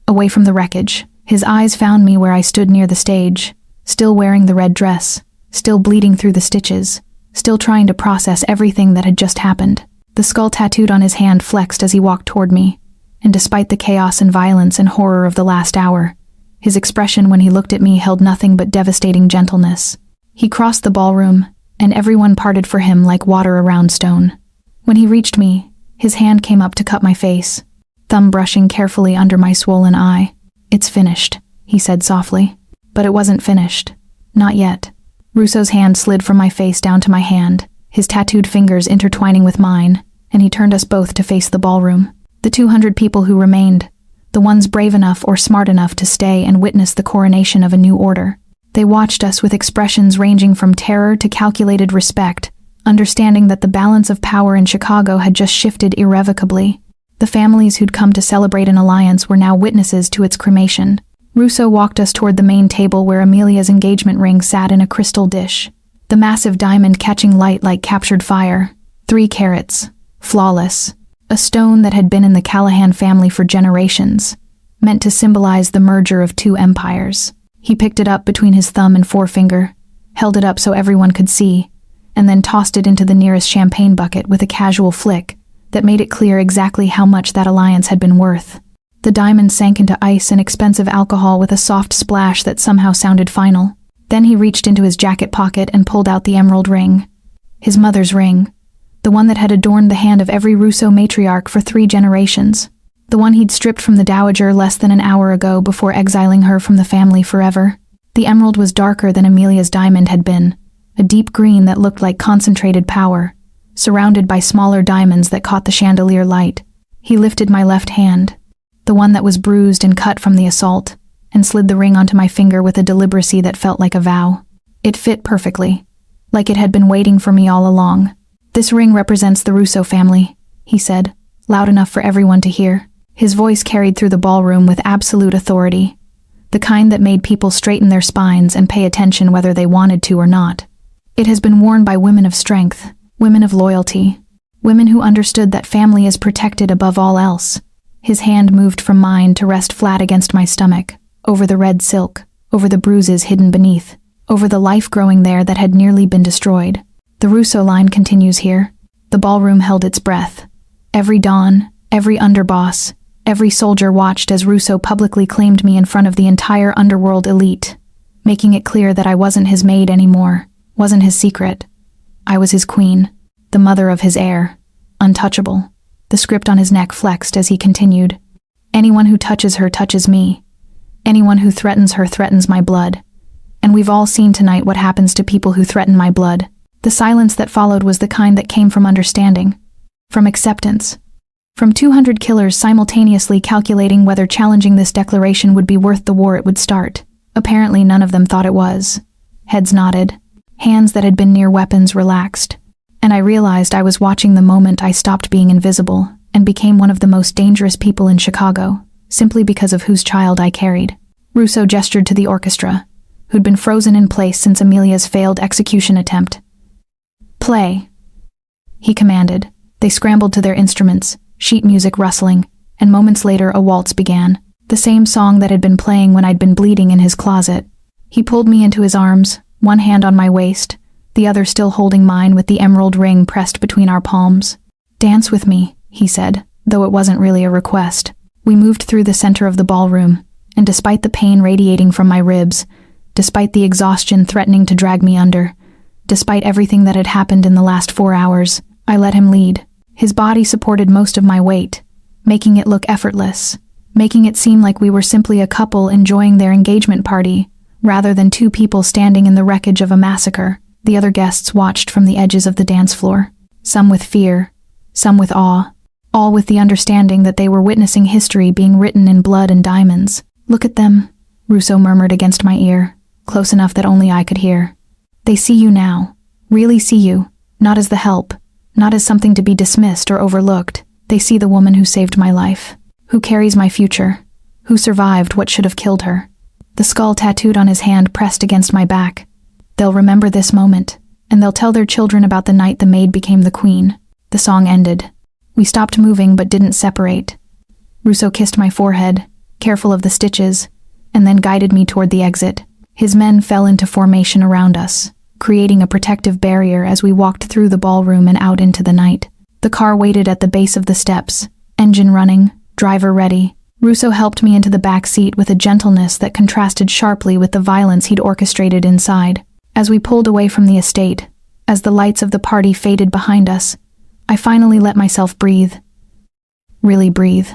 away from the wreckage. His eyes found me where I stood near the stage, still wearing the red dress, still bleeding through the stitches, still trying to process everything that had just happened. The skull tattooed on his hand flexed as he walked toward me, and despite the chaos and violence and horror of the last hour, his expression when he looked at me held nothing but devastating gentleness. He crossed the ballroom, and everyone parted for him like water around stone. When he reached me, his hand came up to cup my face, thumb brushing carefully under my swollen eye. It's finished, he said softly. But it wasn't finished. Not yet. Russo's hand slid from my face down to my hand, his tattooed fingers intertwining with mine, and he turned us both to face the ballroom. The 200 people who remained, the ones brave enough or smart enough to stay and witness the coronation of a new order. They watched us with expressions ranging from terror to calculated respect, understanding that the balance of power in Chicago had just shifted irrevocably. The families who'd come to celebrate an alliance were now witnesses to its cremation. Russo walked us toward the main table where Amelia's engagement ring sat in a crystal dish, the massive diamond catching light like captured fire. 3 carats, flawless, a stone that had been in the Callahan family for generations, meant to symbolize the merger of 2 empires. He picked it up between his thumb and forefinger, held it up so everyone could see, and then tossed it into the nearest champagne bucket with a casual flick that made it clear exactly how much that alliance had been worth. The diamond sank into ice and expensive alcohol with a soft splash that somehow sounded final. Then he reached into his jacket pocket and pulled out the emerald ring. His mother's ring. The one that had adorned the hand of every Russo matriarch for 3 generations. The one he'd stripped from the dowager less than an hour ago before exiling her from the family forever. The emerald was darker than Amelia's diamond had been, a deep green that looked like concentrated power, surrounded by smaller diamonds that caught the chandelier light. He lifted my left hand, the one that was bruised and cut from the assault, and slid the ring onto my finger with a deliberacy that felt like a vow. It fit perfectly, like it had been waiting for me all along. This ring represents the Russo family, he said, loud enough for everyone to hear. His voice carried through the ballroom with absolute authority, the kind that made people straighten their spines and pay attention whether they wanted to or not. It has been worn by women of strength, women of loyalty, women who understood that family is protected above all else. His hand moved from mine to rest flat against my stomach, over the red silk, over the bruises hidden beneath, over the life growing there that had nearly been destroyed. The Russo line continues here. The ballroom held its breath. Every don, every underboss, every soldier watched as Russo publicly claimed me in front of the entire underworld elite, making it clear that I wasn't his maid anymore, wasn't his secret. I was his queen, the mother of his heir, untouchable. The script on his neck flexed as he continued. Anyone who touches her touches me. Anyone who threatens her threatens my blood. And we've all seen tonight what happens to people who threaten my blood. The silence that followed was the kind that came from understanding, from acceptance, from 200 killers simultaneously calculating whether challenging this declaration would be worth the war it would start. Apparently none of them thought it was. Heads nodded. Hands that had been near weapons relaxed. And I realized I was watching the moment I stopped being invisible and became one of the most dangerous people in Chicago, simply because of whose child I carried. Russo gestured to the orchestra, who'd been frozen in place since Amelia's failed execution attempt. "Play," he commanded. They scrambled to their instruments, sheet music rustling, and moments later a waltz began, the same song that had been playing when I'd been bleeding in his closet. He pulled me into his arms, one hand on my waist, the other still holding mine with the emerald ring pressed between our palms. "Dance with me," he said, though it wasn't really a request. We moved through the center of the ballroom, and despite the pain radiating from my ribs, despite the exhaustion threatening to drag me under, despite everything that had happened in the last 4 hours, I let him lead. His body supported most of my weight, making it look effortless, making it seem like we were simply a couple enjoying their engagement party, rather than two people standing in the wreckage of a massacre. The other guests watched from the edges of the dance floor, some with fear, some with awe, all with the understanding that they were witnessing history being written in blood and diamonds. "Look at them," Russo murmured against my ear, close enough that only I could hear. "They see you now, really see you, not as the help, not as something to be dismissed or overlooked. They see the woman who saved my life, who carries my future, who survived what should have killed her." The skull tattooed on his hand pressed against my back. "They'll remember this moment, and they'll tell their children about the night the maid became the queen." The song ended. We stopped moving but didn't separate. Russo kissed my forehead, careful of the stitches, and then guided me toward the exit. His men fell into formation around us, creating a protective barrier as we walked through the ballroom and out into the night. The car waited at the base of the steps, engine running, driver ready. Russo helped me into the back seat with a gentleness that contrasted sharply with the violence he'd orchestrated inside. As we pulled away from the estate, as the lights of the party faded behind us, I finally let myself breathe. Really breathe.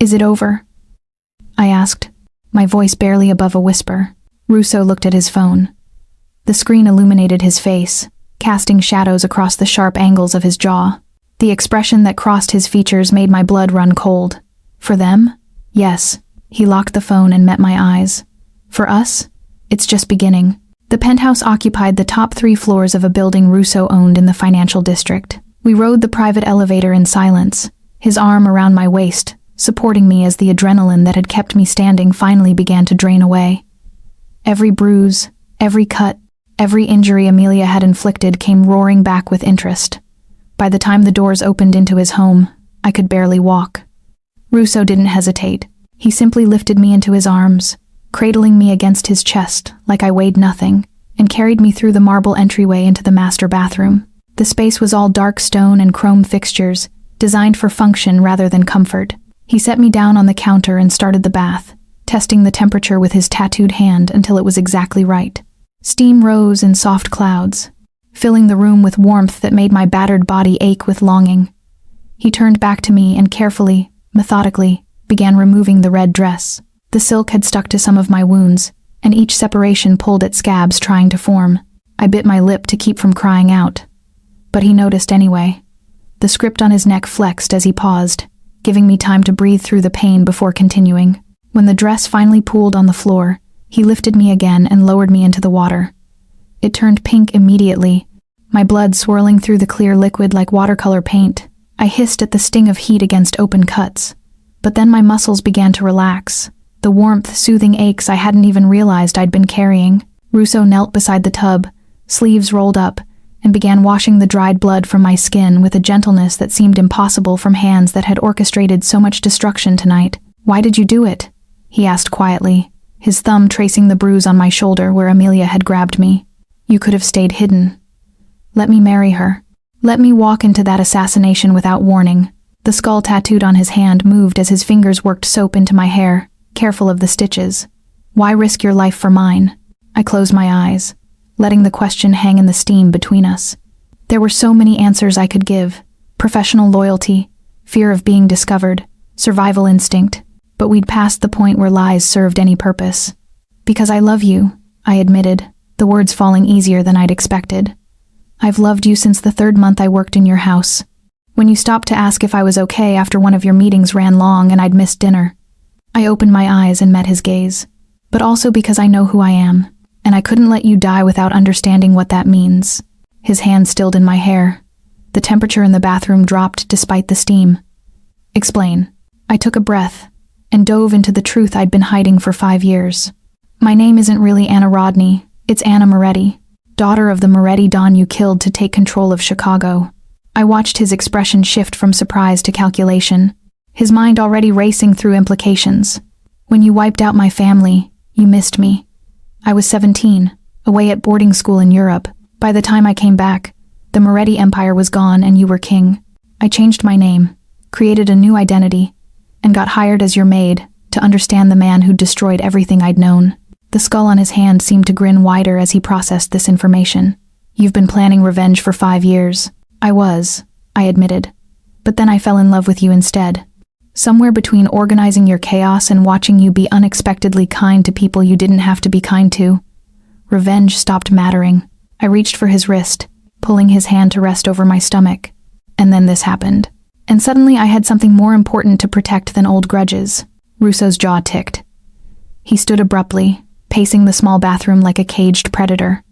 "Is it over?" I asked, my voice barely above a whisper. Russo looked at his phone. The screen illuminated his face, casting shadows across the sharp angles of his jaw. The expression that crossed his features made my blood run cold. "For them? Yes." He locked the phone and met my eyes. "For us? It's just beginning." The penthouse occupied the top 3 floors of a building Russo owned in the financial district. We rode the private elevator in silence, his arm around my waist, supporting me as the adrenaline that had kept me standing finally began to drain away. Every bruise, every cut, every injury Amelia had inflicted came roaring back with interest. By the time the doors opened into his home, I could barely walk. Russo didn't hesitate. He simply lifted me into his arms, cradling me against his chest like I weighed nothing, and carried me through the marble entryway into the master bathroom. The space was all dark stone and chrome fixtures, designed for function rather than comfort. He set me down on the counter and started the bath, testing the temperature with his tattooed hand until it was exactly right. Steam rose in soft clouds, filling the room with warmth that made my battered body ache with longing. He turned back to me and carefully, methodically, began removing the red dress. The silk had stuck to some of my wounds, and each separation pulled at scabs trying to form. I bit my lip to keep from crying out. But he noticed anyway. The script on his neck flexed as he paused, giving me time to breathe through the pain before continuing. When the dress finally pooled on the floor, he lifted me again and lowered me into the water. It turned pink immediately, my blood swirling through the clear liquid like watercolor paint. I hissed at the sting of heat against open cuts, but then my muscles began to relax, the warmth soothing aches I hadn't even realized I'd been carrying. Russo knelt beside the tub, sleeves rolled up, and began washing the dried blood from my skin with a gentleness that seemed impossible from hands that had orchestrated so much destruction tonight. "Why did you do it?" he asked quietly, his thumb tracing the bruise on my shoulder where Amelia had grabbed me. "You could have stayed hidden. Let me marry her. Let me walk into that assassination without warning." The skull tattooed on his hand moved as his fingers worked soap into my hair, careful of the stitches. "Why risk your life for mine?" I closed my eyes, letting the question hang in the steam between us. There were so many answers I could give: professional loyalty, fear of being discovered, survival instinct, but we'd passed the point where lies served any purpose. "Because I love you," I admitted, the words falling easier than I'd expected. "I've loved you since the 3rd month I worked in your house. When you stopped to ask if I was okay after one of your meetings ran long and I'd missed dinner." I opened my eyes and met his gaze. "But also because I know who I am, and I couldn't let you die without understanding what that means." His hand stilled in my hair. The temperature in the bathroom dropped despite the steam. "Explain." I took a breath and dove into the truth I'd been hiding for 5 years. My name isn't really Anna Rodney, it's Anna Moretti, daughter of the Moretti Don you killed to take control of Chicago. I watched his expression shift from surprise to calculation, his mind already racing through implications. When you wiped out my family, you missed me. I was 17, away at boarding school in Europe. By the time I came back, the Moretti Empire was gone and you were king. I changed my name, created a new identity, and got hired as your maid to understand the man who destroyed everything I'd known. The skull on his hand seemed to grin wider as he processed this information. You've been planning revenge for 5 years. I was, I admitted. But then I fell in love with you instead. Somewhere between organizing your chaos and watching you be unexpectedly kind to people you didn't have to be kind to, revenge stopped mattering. I reached for his wrist, pulling his hand to rest over my stomach. And then this happened. And suddenly I had something more important to protect than old grudges. Russo's jaw ticked. He stood abruptly, pacing the small bathroom like a caged predator.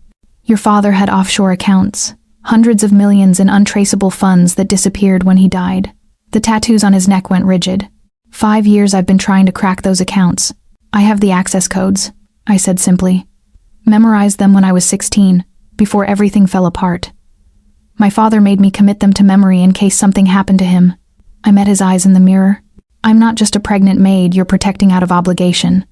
Your father had offshore accounts, hundreds of millions in untraceable funds that disappeared when he died. The tattoos on his neck went rigid. 5 years I've been trying to crack those accounts. I have the access codes, I said simply. Memorized them when I was 16, before everything fell apart. My father made me commit them to memory in case something happened to him. I met his eyes in the mirror. I'm not just a pregnant maid you're protecting out of obligation.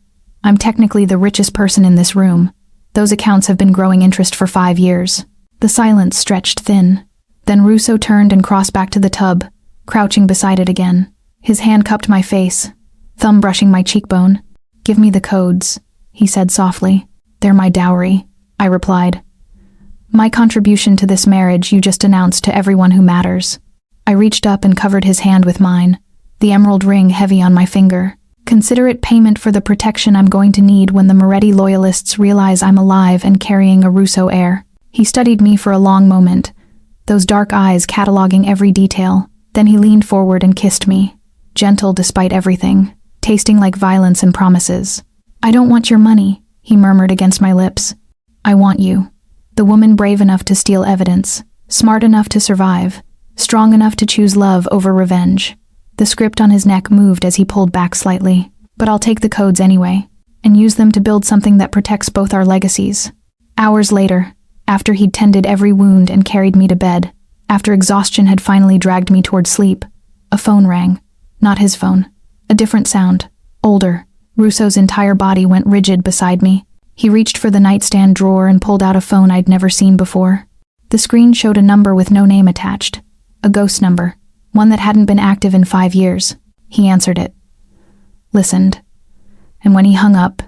I'm technically the richest person in this room. Those accounts have been growing interest for 5 years. The silence stretched thin. Then Russo turned and crossed back to the tub, crouching beside it again. His hand cupped my face, thumb brushing my cheekbone. Give me the codes, he said softly. They're my dowry, I replied. My contribution to this marriage you just announced to everyone who matters. I reached up and covered his hand with mine, the emerald ring heavy on my finger. Consider it payment for the protection I'm going to need when the Moretti loyalists realize I'm alive and carrying a Russo heir. He studied me for a long moment, those dark eyes cataloging every detail. Then he leaned forward and kissed me, gentle despite everything, tasting like violence and promises. I don't want your money, he murmured against my lips. I want you. The woman brave enough to steal evidence, smart enough to survive, strong enough to choose love over revenge. The script on his neck moved as he pulled back slightly. But I'll take the codes anyway, and use them to build something that protects both our legacies. Hours later, after he'd tended every wound and carried me to bed, after exhaustion had finally dragged me toward sleep, a phone rang. Not his phone. A different sound. Older. Russo's entire body went rigid beside me. He reached for the nightstand drawer and pulled out a phone I'd never seen before. The screen showed a number with no name attached. A ghost number. One that hadn't been active in 5 years. He answered it. Listened. And when he hung up,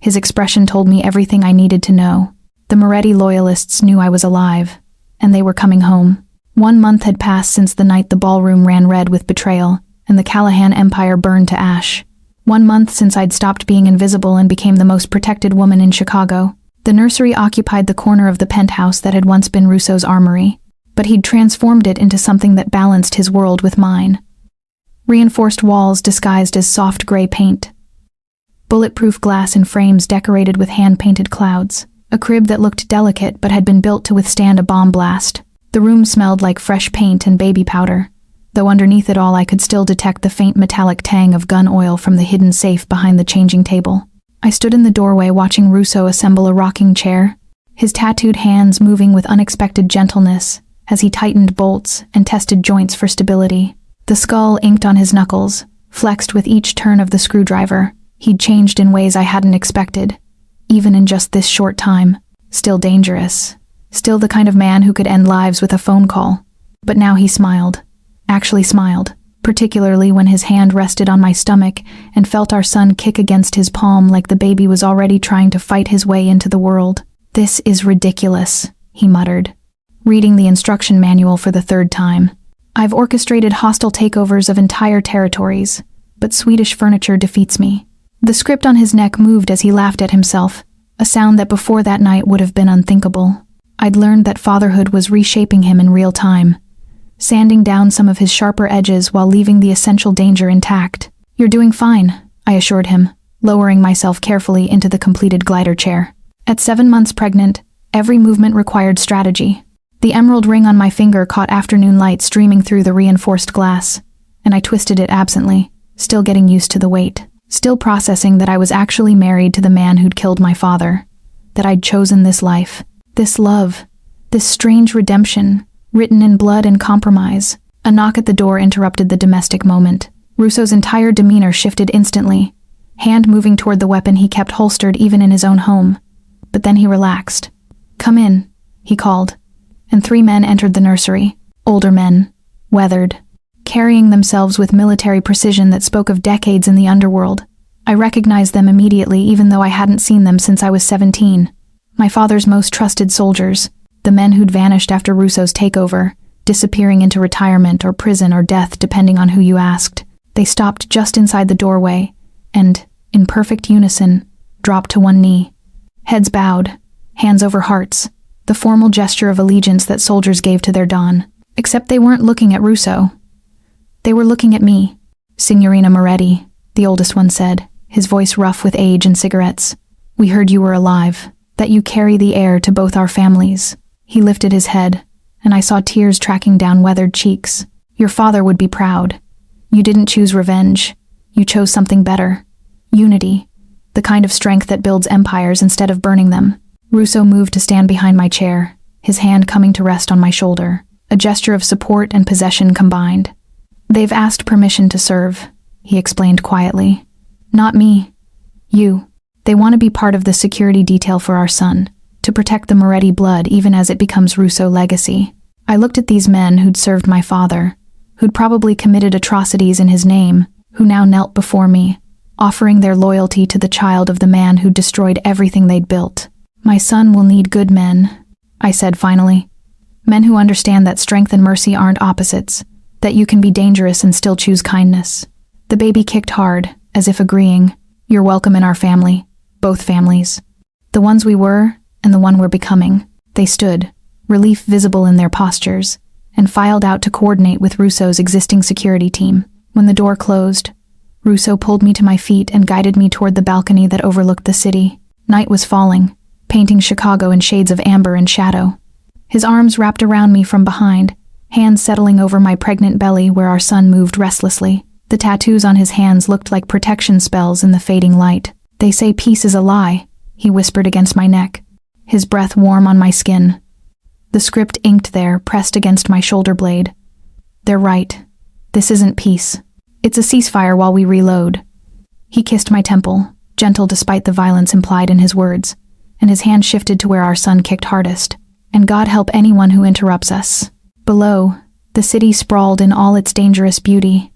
his expression told me everything I needed to know. The Moretti loyalists knew I was alive, and they were coming home. 1 month had passed since the night the ballroom ran red with betrayal, and the Callahan Empire burned to ash. 1 month since I'd stopped being invisible and became the most protected woman in Chicago. The nursery occupied the corner of the penthouse that had once been Russo's armory, but he'd transformed it into something that balanced his world with mine. Reinforced walls disguised as soft gray paint. Bulletproof glass in frames decorated with hand-painted clouds. A crib that looked delicate but had been built to withstand a bomb blast. The room smelled like fresh paint and baby powder, though underneath it all I could still detect the faint metallic tang of gun oil from the hidden safe behind the changing table. I stood in the doorway watching Russo assemble a rocking chair, his tattooed hands moving with unexpected gentleness as he tightened bolts and tested joints for stability. The skull inked on his knuckles, flexed with each turn of the screwdriver. He'd changed in ways I hadn't expected, even in just this short time. Still dangerous. Still the kind of man who could end lives with a phone call. But now he smiled. Actually smiled, particularly when his hand rested on my stomach and felt our son kick against his palm like the baby was already trying to fight his way into the world. This is ridiculous, he muttered, reading the instruction manual for the 3rd time. I've orchestrated hostile takeovers of entire territories, but Swedish furniture defeats me. The script on his neck moved as he laughed at himself, a sound that before that night would have been unthinkable. I'd learned that fatherhood was reshaping him in real time, sanding down some of his sharper edges while leaving the essential danger intact. You're doing fine, I assured him, lowering myself carefully into the completed glider chair. At 7 months pregnant, every movement required strategy. The emerald ring on my finger caught afternoon light streaming through the reinforced glass, and I twisted it absently, still getting used to the weight. still processing that I was actually married to the man who'd killed my father, that I'd chosen this life, this love, this strange redemption, written in blood and compromise. A knock at the door interrupted the domestic moment. Russo's entire demeanor shifted instantly, hand moving toward the weapon he kept holstered even in his own home. But then he relaxed. "Come in," he called, and 3 men entered the nursery. Older men, weathered, carrying themselves with military precision that spoke of decades in the underworld. I recognized them immediately, even though I hadn't seen them since I was 17. My father's most trusted soldiers, the men who'd vanished after Russo's takeover, disappearing into retirement or prison or death depending on who you asked. They stopped just inside the doorway and, in perfect unison, dropped to one knee. Heads bowed, hands over hearts, the formal gesture of allegiance that soldiers gave to their Don. Except they weren't looking at Russo. They were looking at me. "Signorina Moretti," the oldest one said, his voice rough with age and cigarettes. "We heard you were alive, that you carry the heir to both our families." He lifted his head, and I saw tears tracking down weathered cheeks. "Your father would be proud. You didn't choose revenge. You chose something better. Unity. The kind of strength that builds empires instead of burning them." Russo moved to stand behind my chair, his hand coming to rest on my shoulder, a gesture of support and possession combined. "They've asked permission to serve," he explained quietly. "Not me. You. They want to be part of the security detail for our son, to protect the Moretti blood even as it becomes Russo legacy." I looked at these men who'd served my father, who'd probably committed atrocities in his name, who now knelt before me, offering their loyalty to the child of the man who'd destroyed everything they'd built. "My son will need good men," I said finally. "Men who understand that strength and mercy aren't opposites, that you can be dangerous and still choose kindness." The baby kicked hard, as if agreeing. "You're welcome in our family, both families. The ones we were, and the one we're becoming." They stood, relief visible in their postures, and filed out to coordinate with Russo's existing security team. When the door closed, Russo pulled me to my feet and guided me toward the balcony that overlooked the city. Night was falling, painting Chicago in shades of amber and shadow. His arms wrapped around me from behind, hands settling over my pregnant belly where our son moved restlessly. The tattoos on his hands looked like protection spells in the fading light. "They say peace is a lie," he whispered against my neck, his breath warm on my skin. The script inked there, pressed against my shoulder blade. "They're right. This isn't peace. It's a ceasefire while we reload." He kissed my temple, gentle despite the violence implied in his words, and his hand shifted to where our son kicked hardest. "And God help anyone who interrupts us." Below, the city sprawled in all its dangerous beauty,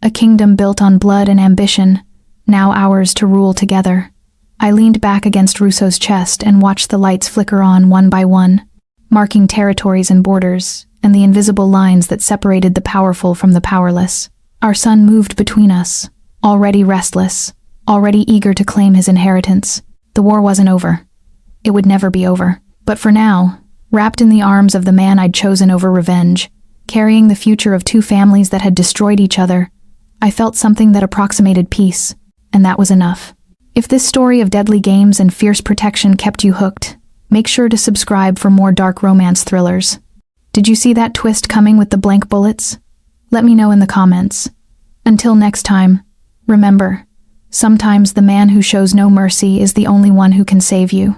a kingdom built on blood and ambition, now ours to rule together. I leaned back against Russo's chest and watched the lights flicker on one by one, marking territories and borders, and the invisible lines that separated the powerful from the powerless. Our son moved between us, already restless, already eager to claim his inheritance. The war wasn't over. It would never be over. But for now, wrapped in the arms of the man I'd chosen over revenge, carrying the future of 2 families that had destroyed each other, I felt something that approximated peace, and that was enough. If this story of deadly games and fierce protection kept you hooked, make sure to subscribe for more dark romance thrillers. Did you see that twist coming with the blank bullets? Let me know in the comments. Until next time, remember, sometimes the man who shows no mercy is the only one who can save you.